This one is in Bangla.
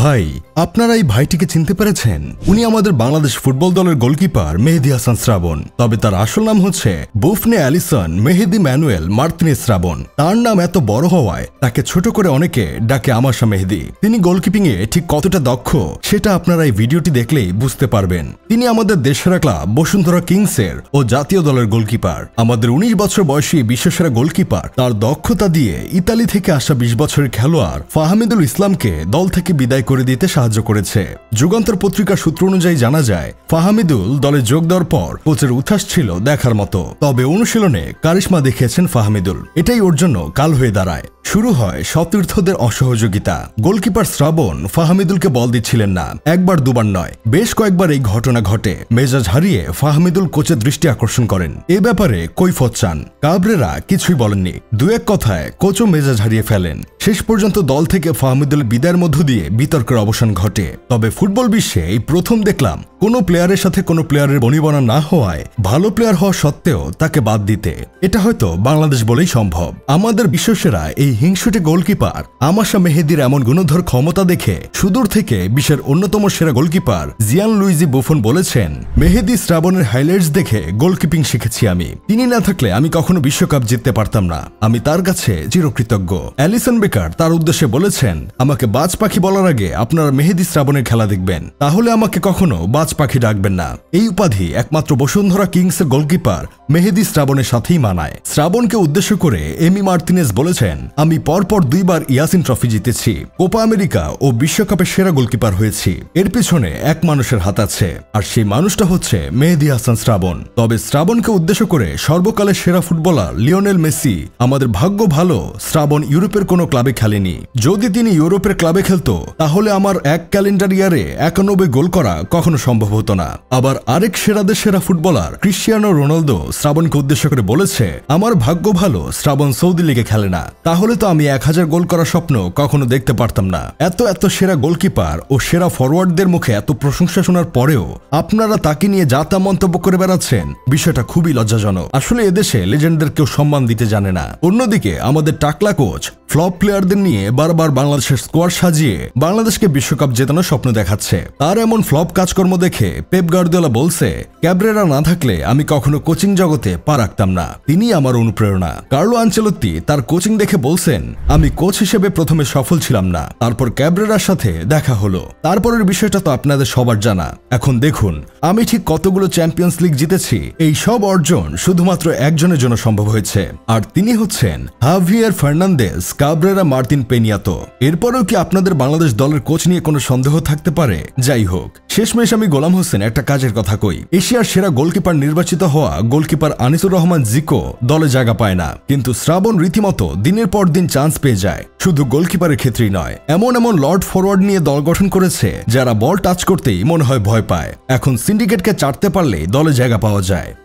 ভাই, আপনারা এই ভাইটিকে চিনতে পেরেছেন? উনি আমাদের বাংলাদেশ ফুটবল দলের গোলকিপার মেহেদী হাসান শ্রাবণ। তবে তার আসল নাম হচ্ছে বুফনে অ্যালিসন মেহেদী ম্যানুয়েল মার্তিনেজ শ্রাবণ। তার নাম এত বড় হওয়ায় তাকে ছোট করে অনেকে ডাকে আমাশা মেহেদী। তিনি গোলকিপিং এ ঠিক কতটা দক্ষ সেটা আপনারা এই ভিডিওটি দেখলেই বুঝতে পারবেন। তিনি আমাদের দেশসেরা ক্লাব বসুন্ধরা কিংসের ও জাতীয় দলের গোলকিপার। আমাদের 19 বছর বয়সী বিশ্বসেরা গোলকিপার তার দক্ষতা দিয়ে ইতালি থেকে আসা 20 বছরের খেলোয়াড় ফাহমিদুল ইসলামকে দল থেকে বিদায় করে দিতে সাহায্য করেছে। যুগান্তর পত্রিকার সূত্র অনুযায়ী জানা যায়, ফাহমিদুল দলে যোগ দেওয়ার পর কোচের উচ্ছ্বাস ছিল দেখার মতো। তবে অনুশীলনে কারিশমা দেখিয়েছেন ফাহমিদুল, এটাই ওর জন্য কাল হয়ে দাঁড়ায়। শুরু হয় সতীর্থদের অসহযোগিতা। গোলকিপার শ্রাবণ ফাহমিদুলকে বল দিচ্ছিলেন না, একবার দুবার নয়, বেশ কয়েকবার এই ঘটনা ঘটে। মেজাজ হারিয়ে ফাহমিদুল কোচের দৃষ্টি আকর্ষণ করেন। এ ব্যাপারে কৈফত চান। কাবরেরা কিছুই বলেননি, দু এক কথায় কোচও মেজাজ হারিয়ে ফেলেন। শেষ পর্যন্ত দল থেকে ফাহমিদুল বিদায়ের মধ্য দিয়ে বিতর্কের অবসান ঘটে। তবে ফুটবল বিশ্বে এই প্রথম দেখলাম কোনো প্লেয়ারের সাথে কোনো প্লেয়ারের বনিবনা না হওয়ায় ভালো প্লেয়ার হওয়া সত্ত্বেও তাকে বাদ দিতে। এটা হয়তো বাংলাদেশ বলেই সম্ভব। আমাদের বিশ্বসেরা এই হিংসুটে গোলকিপার আমাশা মেহেদীর এমন গুণধর ক্ষমতা দেখে সুদূর থেকে বিশ্বের অন্যতম সেরা গোলকিপার জিয়ান লুইজি বুফন বলেছেন, মেহেদী শ্রাবণের হাইলাইটস দেখে গোলকিপিং শিখেছি আমি। তিনি না থাকলে আমি কখনো বিশ্বকাপ জিততে পারতাম না। আমি তার কাছে চিরকৃতজ্ঞ। অ্যালিসন বেকার তার উদ্দেশ্যে বলেছেন, আমাকে বাজ পাখি বলার আগে আপনারা মেহেদী শ্রাবণের খেলা দেখবেন, তাহলে আমাকে কখনো বাজ পাখি ডাকবেন না। এই উপাধি একমাত্র বসুন্ধরা কিংসের গোলকিপার মেহেদী শ্রাবণের সাথেই মানায়। শ্রাবণকে উদ্দেশ্য করে এমি মার্তিনেজ বলেছেন, আমি পরপর 2 বার ইয়াসিন ট্রফি জিতেছি, কোপা আমেরিকা ও বিশ্বকাপের সেরা গোলকিপার হয়েছি। এর পিছনে এক মানুষের হাত আছে, আর সেই মানুষটা হচ্ছে মেহেদী হাসান শ্রাবণ। তবে শ্রাবণকে উদ্দেশ্য করে সর্বকালের সেরা ফুটবলার লিওনেল মেসি, আমাদের ভাগ্য ভালো শ্রাবণ ইউরোপের কোনো ক্লাবে খেলেনি। যদি তিনি ইউরোপের ক্লাবে খেলতো তাহলে আমার এক ক্যালেন্ডার ইয়ারে 91 গোল করা কখনো সম্ভব হতো না। আবার আরেক সেরাদের সেরা ফুটবলার ক্রিশ্চিয়ানো রোনালদো শ্রাবণকে উদ্দেশ্য করে বলেছে, আমার ভাগ্য ভালো শ্রাবণ সৌদি লিগে খেলে না, তাহলে তো আমি 1000 গোল করার স্বপ্ন কখনো দেখতে পারতাম না। এত সেরা গোলকিপার ও সেরা ফরওয়ার্ডদের মুখে এত প্রশংসা শোনার পরেও আপনারা তাকে নিয়ে যা তা মন্তব্য করে বেড়াচ্ছেন, বিষয়টা খুবই লজ্জাজনক। আসলে এদেশে লেজেন্ডদের কেউ সম্মান দিতে জানে না। অন্যদিকে আমাদের টাকলা কোচ ফ্লপ প্লেয়ারদের নিয়ে বারবার বাংলাদেশের স্কোয়াড সাজিয়ে বাংলাদেশকে বিশ্বকাপ জেতানোর স্বপ্ন দেখাচ্ছে। তার এমন ফ্লপ কাজকর্ম দেখে পেপ গার্দিওলা বলছে, ক্যাবরেরা না থাকলে আমি কখনো কোচিং জগতে পা রাখতাম না, তিনি আমার অনুপ্রেরণা। কার্লো আনচেলত্তি তার কোচিং দেখে বলছেন, আমি কোচ হিসেবে প্রথমে সফল ছিলাম না, তারপর ক্যাবরেরার সাথে দেখা হলো। তারপরের বিষয়টা তো আপনাদের সবার জানা। এখন দেখুন আমি ঠিক কতগুলো চ্যাম্পিয়ন্স লিগ জিতেছি। এই সব অর্জন শুধুমাত্র একজনের জন্য সম্ভব হয়েছে, আর তিনি হচ্ছেন হাভিয়ার ফার্নান্দেজ কাবরেরা মার্তিন পেনিয়াতো। এরপরেও কি আপনাদের বাংলাদেশ দলের কোচ নিয়ে কোনো সন্দেহ থাকতে পারে? যাই হোক, শেষমেশ আমি গোলাম হোসেন একটা কাজের কথা কই। এশিয়ার সেরা গোলকিপার নির্বাচিত হওয়া গোলকিপার আনিসুর রহমান জিকো দলে জায়গা পায় না, কিন্তু শ্রাবণ রীতিমতো দিনের পর দিন চান্স পেয়ে যায়। শুধু গোলকিপারের ক্ষেত্রেই নয়, এমন লর্ড ফরওয়ার্ড নিয়ে দল গঠন করেছে যারা বল টাচ করতেই মনে হয় ভয় পায়। এখন সিন্ডিকেটকে চাটতে পারলেই দলে জায়গা পাওয়া যায়।